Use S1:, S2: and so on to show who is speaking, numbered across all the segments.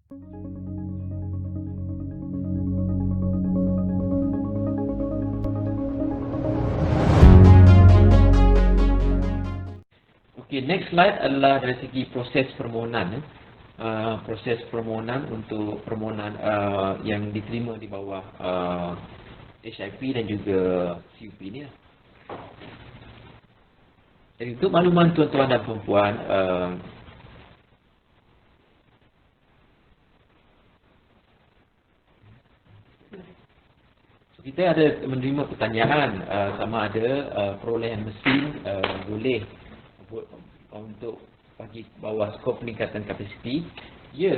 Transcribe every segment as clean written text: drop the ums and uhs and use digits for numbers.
S1: Okey, next slide adalah dari segi proses permohonan. Proses permohonan untuk permohonan yang diterima di bawah HIP dan juga CUP ni lah. Jadi untuk makluman tuan-tuan dan puan-puan, kita ada menerima pertanyaan sama ada perolehan mesin boleh untuk bagi bawah skop peningkatan kapasiti. Ya,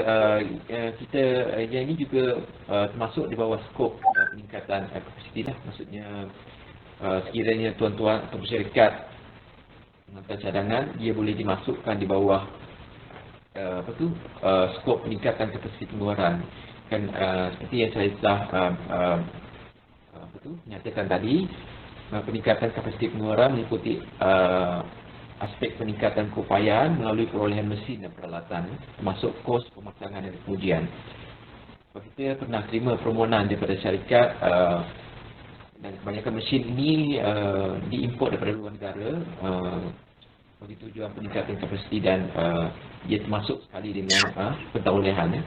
S1: kita yang ini juga termasuk di bawah skop peningkatan kapasiti lah. Maksudnya sekiranya tuan-tuan atau syarikat pengantar cadangan, dia boleh dimasukkan di bawah skop peningkatan kapasiti pengeluaran. Kan seperti yang saya telah nyatakan tadi, peningkatan kapasiti pengeluaran meliputi aspek peningkatan keupayaan melalui perolehan mesin dan peralatan, termasuk kos pemasangan dan pengujian. Kita pernah terima permohonan daripada syarikat dan kebanyakan mesin ini diimport daripada luar negara bagi tujuan peningkatan kapasiti dan ia termasuk sekali dengan pentolehan.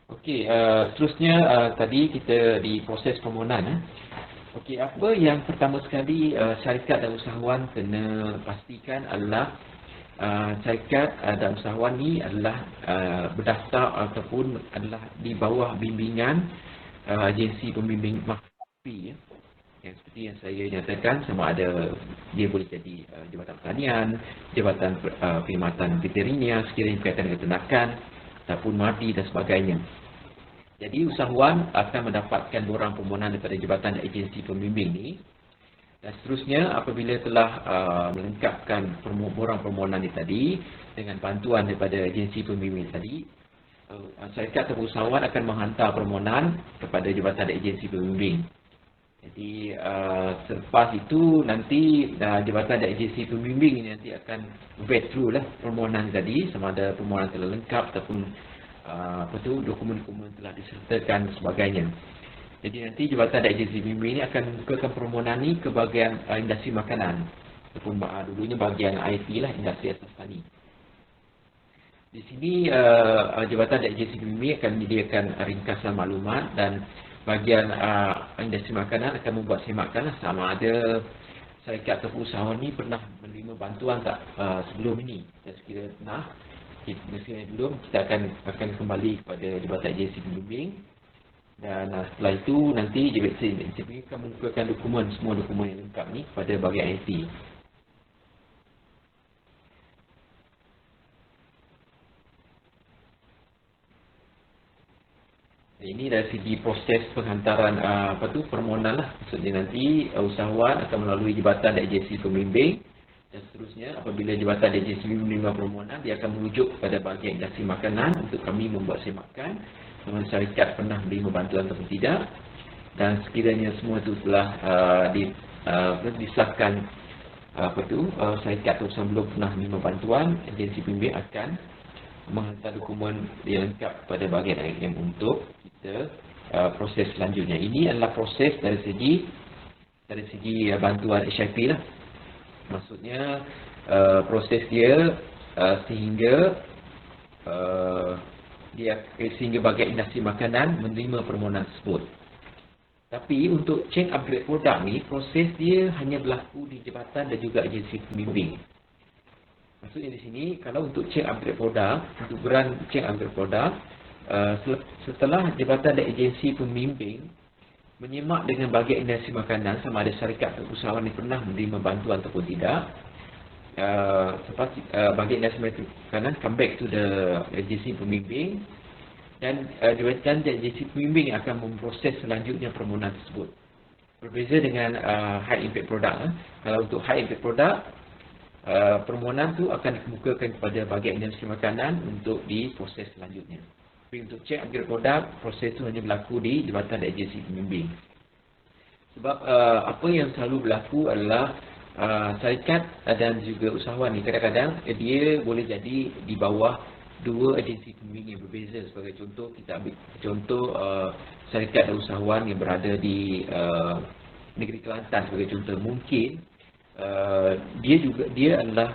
S1: Okey, seterusnya tadi kita di proses permohonan. Okey, apa yang pertama sekali syarikat dan usahawan kena pastikan adalah syarikat dan usahawan ni adalah berdaftar ataupun adalah di bawah bimbingan agensi pembimbing mahfi, ya. Yang seperti yang saya nyatakan, sama ada dia boleh jadi Jabatan Pertanian, Jabatan Perkhidmatan Veteriner sekiranya berkaitan dengan ternakan ataupun MADI dan sebagainya. Jadi usahawan akan mendapatkan borang permohonan daripada jabatan dan agensi pembimbing ni, dan seterusnya apabila telah melengkapkan borang permohonan ini tadi dengan bantuan daripada agensi pembimbing tadi, syarikat atau usahawan akan menghantar permohonan kepada jabatan dan agensi pembimbing. Jadi selepas itu nanti jabatan dan agensi pembimbing ini nanti akan vet through lah permohonan tadi, sama ada permohonan telah lengkap ataupun dokumen-dokumen telah disertakan dan sebagainya. Jadi nanti jabatan dan agensi pembimbing ini akan membukakan permohonan ini ke bahagian industri makanan ataupun dulunya bahagian IT lah, industri asas tani. Di sini jabatan dan agensi pembimbing akan menyediakan ringkasan maklumat dan bahagian industri makanan akan membuat semakan lah sama ada syarikat atau usahawan ini pernah menerima bantuan tak sebelum ini. Dan sekiranya pernah, sekiranya belum, kita akan kembali kepada jabatan agensi pembimbing. Dan setelah itu nanti jabatan agensi pembimbing akan membukakan semua dokumen yang lengkap ni kepada bahagian IT. Ini dari segi proses penghantaran permohonan lah. Maksudnya nanti usahawan akan melalui jabatan dan agensi pembimbing, dan seterusnya apabila jabatan dan agensi pembimbing menerima permohonan, dia akan merujuk kepada bahagian industri makanan untuk kami membuat semakan sama syarikat pernah menerima bantuan atau tidak. Dan sekiranya semua itu telah disahkan syarikat atau usahawan belum pernah menerima bantuan, agensi pembimbing akan menghantar dokumen yang lengkap pada bahagian IM untuk kita proses selanjutnya. Ini adalah proses dari segi bantuan HIP lah. Maksudnya proses dia sehingga bahagian industri makanan menerima permohonan tersebut. Tapi untuk change upgrade produk ni, proses dia hanya berlaku di jabatan dan juga agensi pembimbing. Maksudnya di sini, kalau untuk check upgrade produk, untuk run check upgrade produk, setelah jabatan dan agensi pembimbing menyemak dengan bahagian industri makanan sama ada syarikat atau usahawan yang pernah menerima bantuan ataupun tidak, bahagian industri makanan come back to the agensi pembimbing, dan jabatan dan agensi pembimbing akan memproses selanjutnya permohonan tersebut. Berbeza dengan high impact product. Kalau untuk high impact product, permohonan tu akan dikemukakan kepada bahagian industri makanan untuk diproses selanjutnya. Tapi untuk check upgrade produk, proses itu hanya berlaku di jabatan dan agensi pembimbing. Sebab apa yang selalu berlaku adalah syarikat dan juga usahawan ni kadang-kadang dia boleh jadi di bawah dua agensi pembimbing yang berbeza. Sebagai contoh, kita ambil contoh syarikat dan usahawan yang berada di negeri Kelantan sebagai contoh. Mungkin dia adalah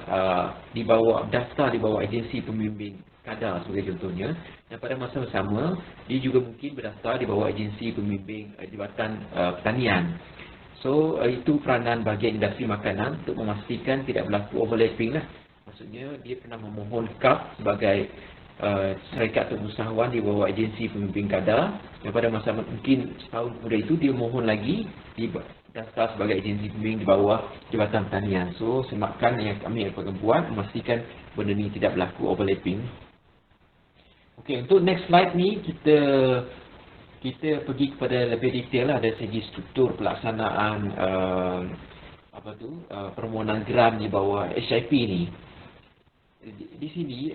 S1: daftar di bawah agensi pembimbing kadar sebagai contohnya, dan pada masa yang sama dia juga mungkin berdaftar di bawah agensi pembimbing Jabatan Pertanian. So itu peranan bahagian industri makanan untuk memastikan tidak berlaku overlapping lah. Maksudnya dia pernah memohon KAP sebagai syarikat atau usahawan di bawah agensi pembimbing kadar, dan pada masa mungkin setahun kemudian itu dia mohon lagi daftar sebagai agensi pembimbing di bawah Jabatan Pertanian. So semakan yang kami akan buat memastikan benda ni tidak berlaku overlapping. Okey, untuk next slide ni kita pergi kepada lebih detail lah dari segi struktur pelaksanaan permohonan grant di bawah HIP ni. Di sini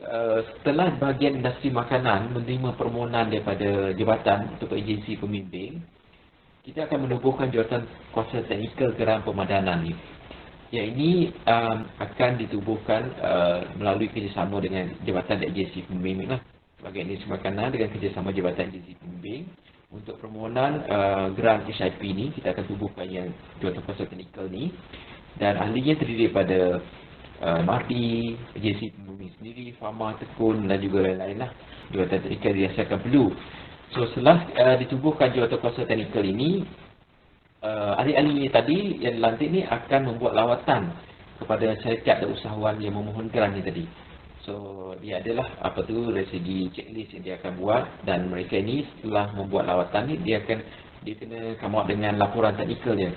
S1: setelah bahagian industri makanan menerima permohonan daripada jabatan untuk agensi pembimbing, kita akan menubuhkan jawatan kuasa teknikal grant pemadanan ni. Yang ini akan ditubuhkan melalui kerjasama dengan jabatan dan agensi pembimbing lah. Bahagian industri makanan dengan kerjasama jabatan agensi pembimbing untuk permohonan grant HIP ni, kita akan tubuhkan yang jawatan kuasa teknikal ni, dan ahlinya terdiri daripada MARDI, agensi pembimbing sendiri, Fama, Tekun dan juga lain-lain lah. Jawatan teknikal dirasakan perlu. So setelah ditubuhkan jawatan kuasa teknikal ini, ahli-ahli tadi yang dilantik ni akan membuat lawatan kepada syarikat dan usahawan yang memohon grant ni tadi. So dia adalah dari segi checklist yang dia akan buat, dan mereka ini setelah membuat lawatan ni dia kena come out dengan laporan teknikal dia.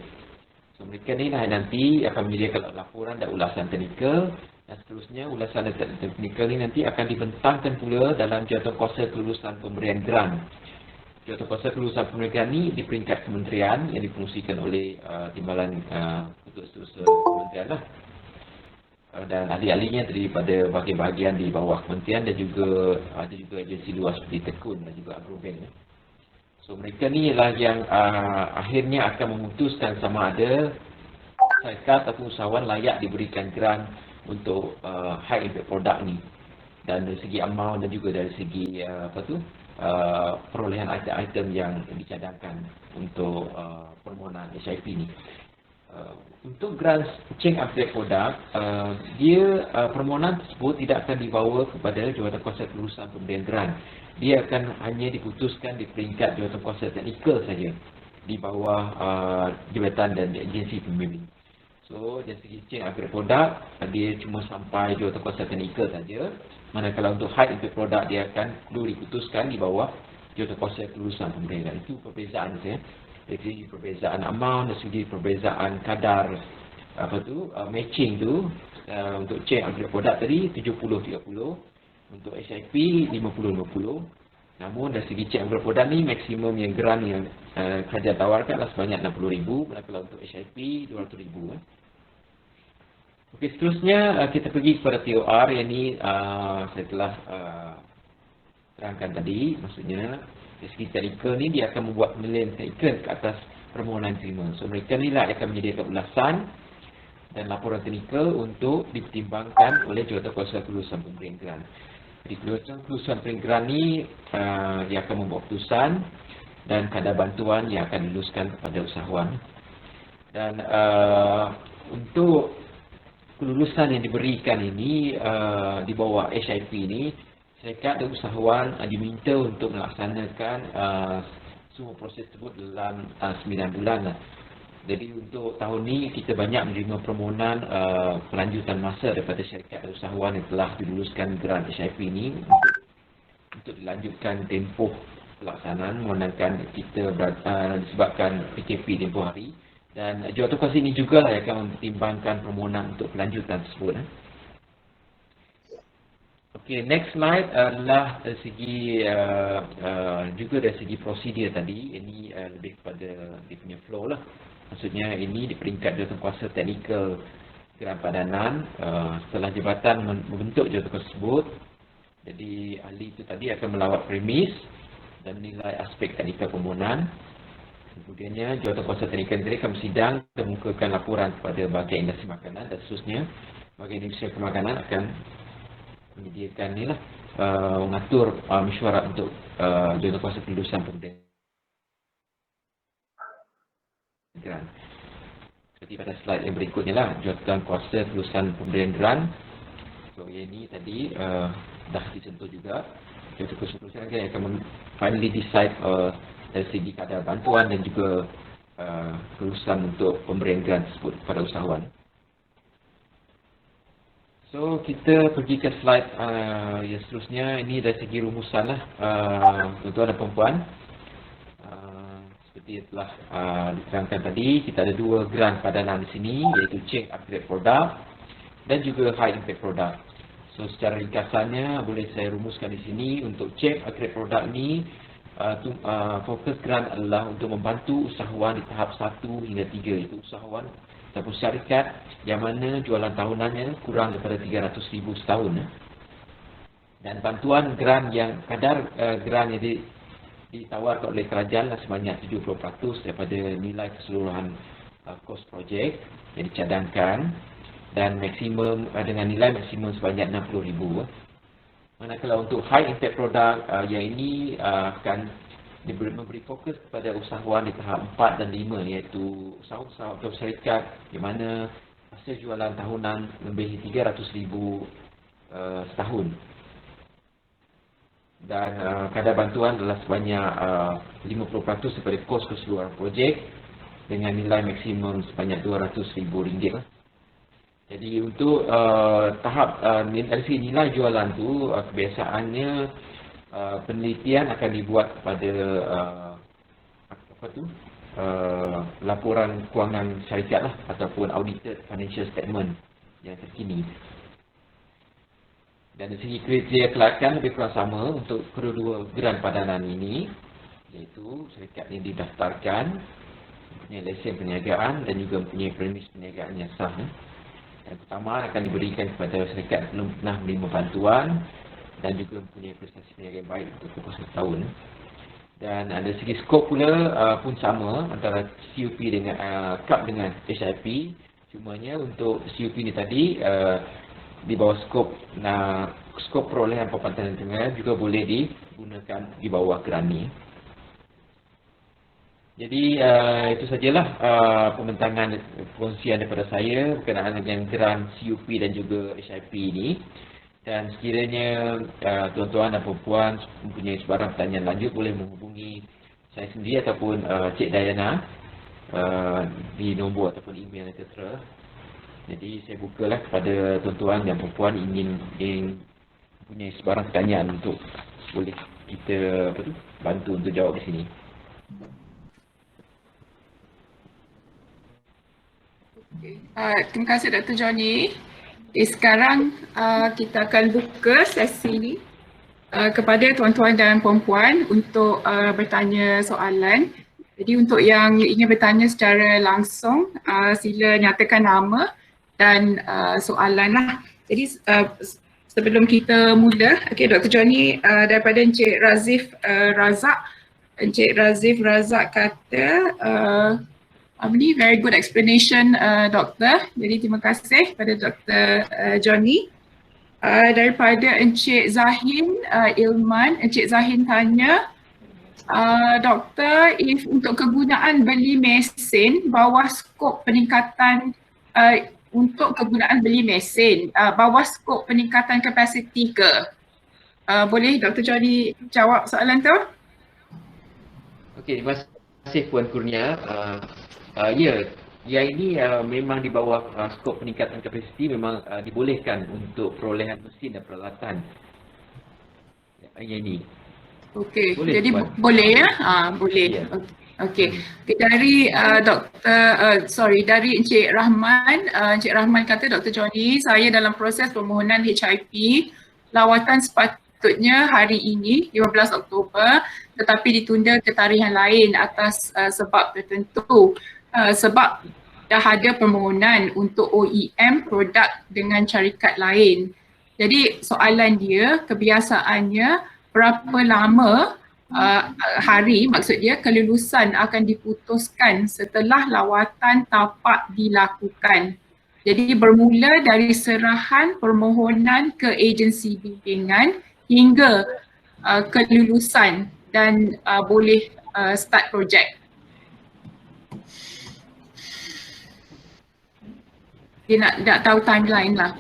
S1: So mereka ni lah nanti akan menyediakan laporan dan ulasan teknikal, dan seterusnya ulasan dan teknikal ni nanti akan dibentangkan pula dalam jawatan kuasa kelulusan pemberian grant. Jawatan kuasa kelulusan pemberian grant ni di peringkat kementerian yang difungsikan oleh timbalan ketua kementerian lah. Dan ahli-ahlinya terdiri pada bahagian-bahagian di bawah kementerian, dan juga ada juga agensi luar seperti Tekun dan juga Agrobank. So mereka ni lah yang akhirnya akan memutuskan sama ada syarikat atau usahawan layak diberikan grant untuk high impact product ni, dan dari segi amount dan juga dari segi perolehan item-item yang dicadangkan untuk permohonan HIP ni. Untuk grant change upgrade product, permohonan tersebut tidak akan dibawa kepada jawatan kuasa kelulusan pemberian grant. Dia akan hanya diputuskan di peringkat jawatan kuasa teknikal saja di bawah jabatan dan agensi pembimbing. So dari segi change upgrade product, dia cuma sampai jawatan kuasa teknikal saja. Manakala untuk high impact product, dia akan perlu diputuskan di bawah jawatan kuasa kelulusan pemberian grant. Itu perbezaan saya. Dari segi perbezaan amount, dari segi perbezaan kadar matching tu, untuk change upgrade product tadi 70-30, untuk HIP 50-50. Namun dari segi change upgrade product ni maksimum yang grant yang kerajaan tawarkan adalah sebanyak 60,000, manakala untuk HIP 200,000. Okey, seterusnya kita pergi kepada TOR yang ni saya telah terangkan tadi. Maksudnya dari segi teknikal ni dia akan membuat penilaian teknikal ke atas permohonan terima. So mereka ni lah akan menyediakan ulasan dan laporan teknikal untuk dipertimbangkan oleh jawatan kuasa kelulusan pemberian grant. Jadi jawatan kelulusan pemberian grant ni dia akan membuat keputusan dan kadar bantuan yang akan diluluskan kepada usahawan. Dan untuk kelulusan yang diberikan ini di bawah HIP ini, syarikat dan usahawan diminta untuk melaksanakan semua proses tersebut dalam 9 bulan lah. Jadi untuk tahun ni kita banyak menerima permohonan pelanjutan masa daripada syarikat dan usahawan yang telah diluluskan grant HIP ini untuk dilanjutkan tempoh pelaksanaan menggunakan kita disebabkan PKP tempoh hari. Dan jawatan kuasa ini juga lah yang akan mempertimbangkan permohonan untuk pelanjutan tersebut. Okey, next slide adalah dari segi juga dari segi prosedur tadi. Ini lebih kepada dia punya flow lah. Maksudnya ini di peringkat jawatan kuasa teknikal grant padanan, setelah jabatan membentuk jawatan kuasa tersebut, jadi ahli itu tadi akan melawat premis dan menilai aspek teknikal permohonan. Kemudiannya jawatan kuasa teknikal tadi akan bersidang dan mengemukakan laporan kepada bahagian industri makanan, dan seterusnya bahagian industri makanan akan menyediakan ni lah mengatur mesyuarat untuk jawatankuasa kelulusan pemberian grant. Seperti pada slide yang berikutnya lah, jawatankuasa kelulusan pemberian grant. So yang ini tadi dah disentuh juga. Jawatankuasa kelulusan grant akan finally decide dari segi kadar bantuan dan juga kelulusan untuk pemberian grant tersebut kepada usahawan. So kita pergi ke slide yang seterusnya. Ini dari segi rumusan lah, tuan-tuan dan puan-puan. Seperti telah diterangkan tadi, kita ada dua grant padanan di sini, iaitu Change Upgrade Product dan juga High Impact Product. So secara ringkasannya boleh saya rumuskan di sini. Untuk Change Upgrade Product ni, fokus grant adalah untuk membantu usahawan di tahap 1 hingga 3, iaitu usahawan ataupun syarikat yang mana jualan tahunannya kurang daripada 300,000 setahun. Dan bantuan grant yang kadar grant yang ditawarkan oleh kerajaan sebanyak 70% daripada nilai keseluruhan kos projek yang dicadangkan, dan maksimum dengan nilai maksimum sebanyak 60,000. Manakala untuk high impact product yang ini akan memberi fokus kepada usahawan di tahap 4 dan 5, iaitu usahawan atau syarikat di mana hasil jualan tahunan melebihi 300,000 setahun. Dan kadar bantuan adalah sebanyak 50% daripada kos keseluruhan projek dengan nilai maksimum sebanyak RM200,000. Jadi untuk tahap dari segi nilai jualan tu, kebiasaannya penelitian akan dibuat kepada laporan kewangan syarikat lah, ataupun audited financial statement yang terkini. Dan dari segi kriteria kelayakan lebih kurang sama untuk kedua-dua grant padanan ini, iaitu syarikat yang didaftarkan, mempunyai lesen perniagaan dan juga mempunyai premis perniagaan yang sah. Yang pertama akan diberikan kepada syarikat belum pernah menerima bantuan dan juga mempunyai prestasi perniagaan baik untuk tempoh 1 tahun. Dan dari segi skop pula pun sama antara CUP dengan CUP dengan HIP. Cumanya untuk CUP ni tadi di bawah skop perolehan Perpantanan Tengah juga boleh digunakan di bawah grant ni. Jadi itu sajalah pembentangan perkongsian daripada saya berkenaan dengan grant CUP dan juga HIP ini. Dan sekiranya tuan-tuan dan puan-puan mempunyai sebarang pertanyaan lanjut, boleh menghubungi saya sendiri ataupun Cik Dayana di nombor ataupun email yang tertera. Jadi saya bukalah kepada tuan-tuan dan puan-puan ingin mempunyai sebarang pertanyaan untuk boleh kita bantu untuk jawab di sini.
S2: Terima kasih Dr. Johnny. Sekarang kita akan buka sesi ini kepada tuan-tuan dan puan-puan untuk bertanya soalan. Jadi untuk yang ingin bertanya secara langsung, sila nyatakan nama dan soalan lah. Jadi sebelum kita mula, Dr. Johnny, daripada Encik Razif Razak. Encik Razif Razak kata, very good explanation, doktor. Jadi terima kasih kepada Dr. Johnny. Daripada Encik Zahin Ilman, Encik Zahin tanya, doktor, if untuk kegunaan beli mesin bawah skop peningkatan untuk kegunaan beli mesin bawah skop peningkatan kapasiti ke? Boleh Dr. Johnny jawab soalan tu?
S1: Okey, terima kasih Puan Kurnia. Yang ini memang di bawah skop peningkatan kapasiti, memang dibolehkan untuk perolehan mesin dan peralatan. Yang ini. Okey,
S2: jadi boleh ya? Boleh. Yeah. Okey. Dari dari Encik Rahman. Encik Rahman kata, Dr. Johnny, saya dalam proses permohonan HIP, lawatan sepatutnya hari ini 15 Oktober tetapi ditunda ke tarihan lain atas sebab tertentu. Sebab dah ada permohonan untuk OEM produk dengan syarikat lain. Jadi soalan dia, kebiasaannya berapa lama hari, maksud dia kelulusan akan diputuskan setelah lawatan tapak dilakukan. Jadi bermula dari serahan permohonan ke agensi bimbingan hingga kelulusan dan boleh start projek. Dia nak tahu timeline lah.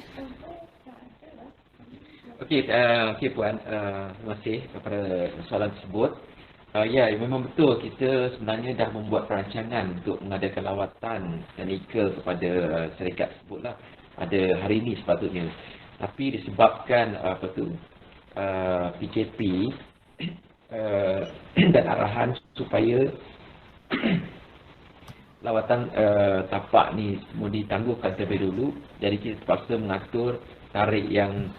S1: Okey Puan, terima kasih kepada soalan tersebut. Ya, memang betul kita sebenarnya dah membuat perancangan untuk mengadakan lawatan teknikal kepada syarikat tersebut lah pada hari ini sepatutnya. Tapi disebabkan PKP dan arahan supaya lawatan tapak ni semua ditangguhkan terlebih dulu, jadi kita terpaksa mengatur tarikh yang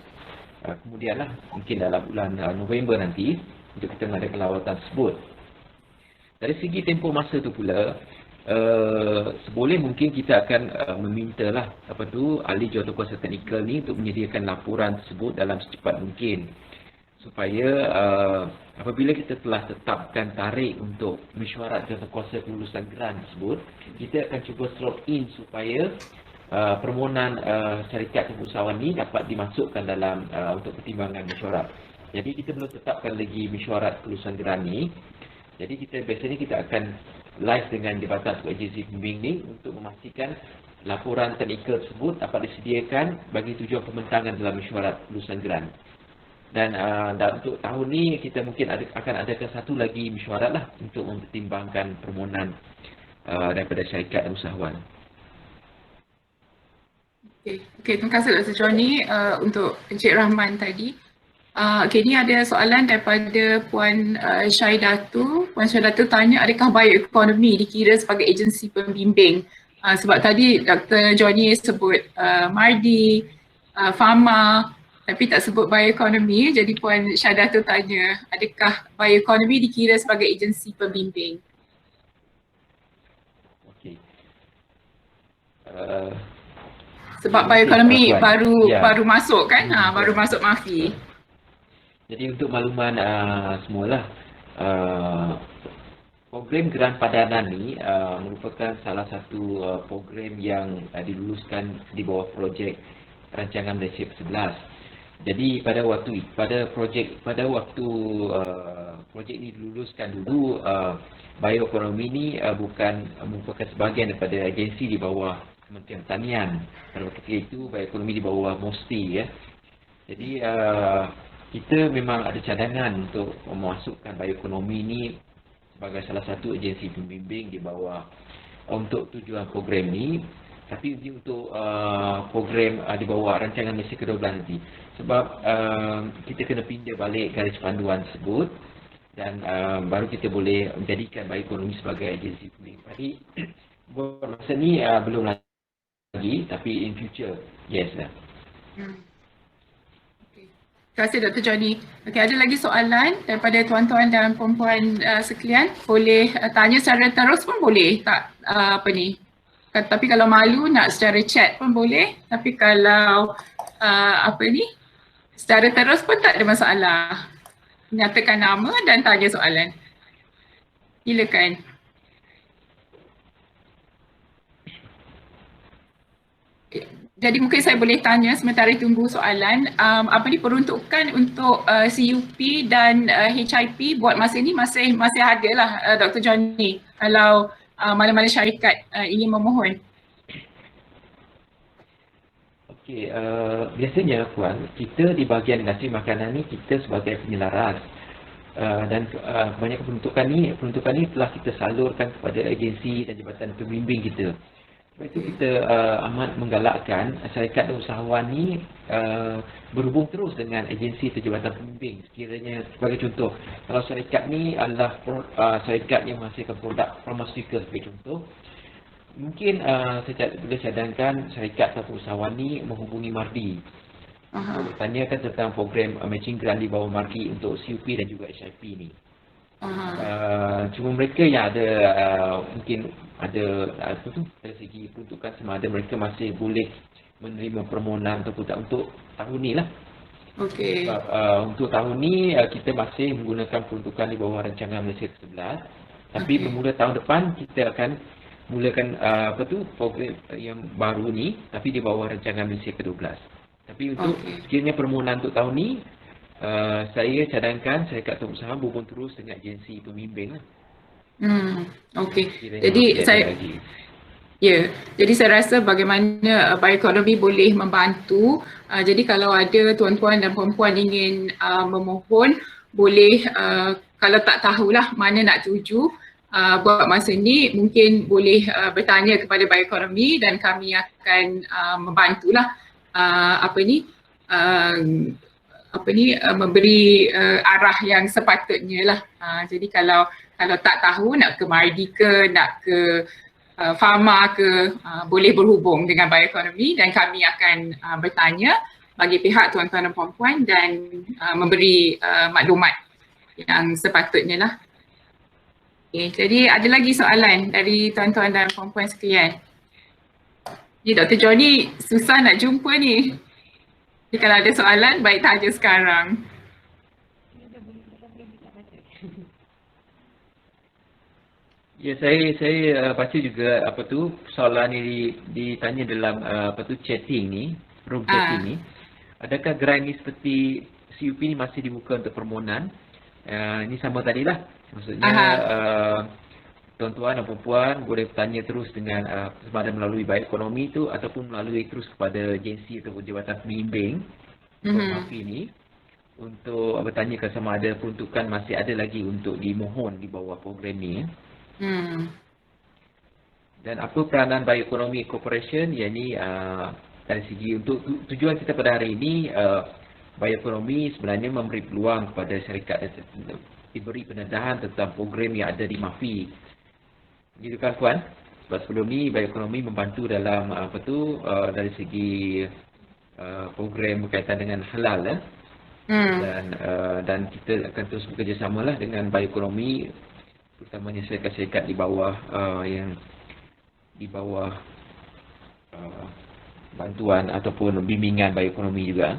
S1: kemudian lah, mungkin dalam bulan November nanti untuk kita mengadakan lawatan tersebut. Dari segi tempoh masa tu pula, seboleh mungkin kita akan memintalah ahli jurukuasa teknikal ni untuk menyediakan laporan tersebut dalam secepat mungkin, supaya apabila kita telah tetapkan tarikh untuk mesyuarat jurukuasa kelulusan grant tersebut, kita akan cuba slot in supaya permohonan syarikat usahawan ni dapat dimasukkan dalam untuk pertimbangan mesyuarat. Jadi kita belum tetapkan lagi mesyuarat kelulusan grant ni. Jadi biasanya kita akan live dengan Jabatan Agensi Pembimbing ni untuk memastikan laporan teknikal tersebut dapat disediakan bagi tujuan pembentangan dalam mesyuarat kelulusan grant. Dan untuk tahun ni kita mungkin akan adakan satu lagi mesyuarat lah untuk mempertimbangkan permohonan daripada syarikat dan usahawan.
S2: Okey, terima kasih Dr. Johnny untuk Encik Rahman tadi. Okey, ni ada soalan daripada Puan Syahidatu. Puan Syahidatu tanya, adakah bioekonomi dikira sebagai agensi pembimbing? Sebab tadi Dr. Johnny sebut Mardi, Pharma, tapi tak sebut bioekonomi. Jadi Puan Syahidatu tanya, adakah bioekonomi dikira sebagai agensi pembimbing?
S1: Okey.
S2: Sebab bioekonomi baru masuk kan? Baru masuk MAFI.
S1: Jadi untuk makluman semualah, program Grant Padanan ni merupakan salah satu program yang diluluskan di bawah projek Rancangan Malaysia ke-11. Jadi pada waktu projek ni diluluskan dulu, bioekonomi ni merupakan sebahagian daripada agensi di bawah Kementerian Pertanian. Pada waktu itu bioekonomi di bawah MOSTI ya. Jadi kita memang ada cadangan untuk memasukkan bioekonomi ini sebagai salah satu agensi pembimbing di bawah untuk tujuan program ni. Tapi untuk program di bawah rancangan Malaysia ke-12 nanti. Sebab kita kena pindah balik garis panduan tersebut dan baru kita boleh menjadikan bioekonomi sebagai agensi pembimbing. Jadi buat masa ni belum lagi, tapi in future yes lah.
S2: Terima kasih Dr. Johnny. Okey, ada lagi soalan daripada tuan-tuan dan puan-puan sekalian. Boleh tanya secara terus pun boleh, tak tapi kalau malu nak secara chat pun boleh. Tapi kalau secara terus pun tak ada masalah. Nyatakan nama dan tanya soalan. Silakan. Jadi mungkin saya boleh tanya sementara tunggu soalan, peruntukan untuk CUP dan HIP buat masa ini masih ada lah Dr. Johnny kalau mana-mana syarikat ingin memohon.
S1: Okey, biasanya Puan, kita di bahagian industri makanan ni kita sebagai penyelaras dan banyak peruntukan ni telah kita salurkan kepada agensi dan jabatan pembimbing kita. Sebab itu kita amat menggalakkan syarikat dan usahawan ni berhubung terus dengan agensi atau jabatan pembimbing. Sekiranya sebagai contoh, kalau syarikat ni adalah syarikat yang menghasilkan produk pharmaceutical sebagai contoh, mungkin saya boleh cadangkan syarikat atau usahawan ni menghubungi Mardi. Bertanyakan tentang program matching grant di bawah Mardi untuk CUP dan juga HIP ni. Cuma mereka yang ada mungkin ada dari segi peruntukan sama ada mereka masih boleh menerima permohonan ataupun tak untuk tahun ni lah.
S2: Okey.
S1: Untuk tahun ni kita masih menggunakan peruntukan di bawah rancangan Malaysia ke-11. Tapi bermula tahun depan kita akan mulakan program yang baru ni tapi di bawah rancangan Malaysia ke-12. Tapi untuk sekiranya permohonan untuk tahun ni saya cadangkan syarikat usaha berhubung terus dengan agensi pembimbing lah.
S2: Okey.
S1: Kiranya
S2: Jadi
S1: masih ada
S2: saya
S1: lagi.
S2: Ya, jadi saya rasa bagaimana bioekonomi boleh membantu. Jadi kalau ada tuan-tuan dan puan-puan ingin memohon, boleh kalau tak tahulah mana nak tuju, buat masa ni mungkin boleh bertanya kepada bioekonomi dan kami akan membantulah memberi arah yang sepatutnya lah. Jadi kalau tak tahu nak ke Mardi ke, nak ke Pharma ke, boleh berhubung dengan bioekonomi dan kami akan bertanya bagi pihak tuan-tuan dan puan-puan dan memberi maklumat yang sepatutnya lah. Okay, jadi ada lagi soalan dari tuan-tuan dan puan-puan sekalian? Ya, Dr. Johnny susah nak jumpa ni. Jadi kalau ada soalan, baik tanya sekarang.
S1: Ya, saya baca juga soalan ni ditanya dalam chatting ni, room chatting ni. Adakah gerai ni seperti CUP ni masih dibuka untuk permohonan? Ini sama tadilah. Maksudnya tuan-tuan dan puan-puan boleh bertanya terus dengan sama ada melalui bioekonomi tu ataupun melalui terus kepada agensi ataupun jabatan pembimbing MAFI ni untuk bertanyakan sama ada peruntukan masih ada lagi untuk dimohon di bawah program ni. Dan apa peranan Bioeconomy Corporation, yakni dari segi untuk tujuan kita pada hari ini, Bioeconomy sebenarnya memberi peluang kepada syarikat diberi pendedahan tentang program yang ada di MAFI. Gitu kan Puan? Sebab sebelum ni Bioeconomy membantu dalam dari segi program berkaitan dengan halal dan kita akan terus bekerjasama lah dengan Bioeconomy, terutamanya syarikat-syarikat di bawah bantuan ataupun bimbingan bioekonomi juga.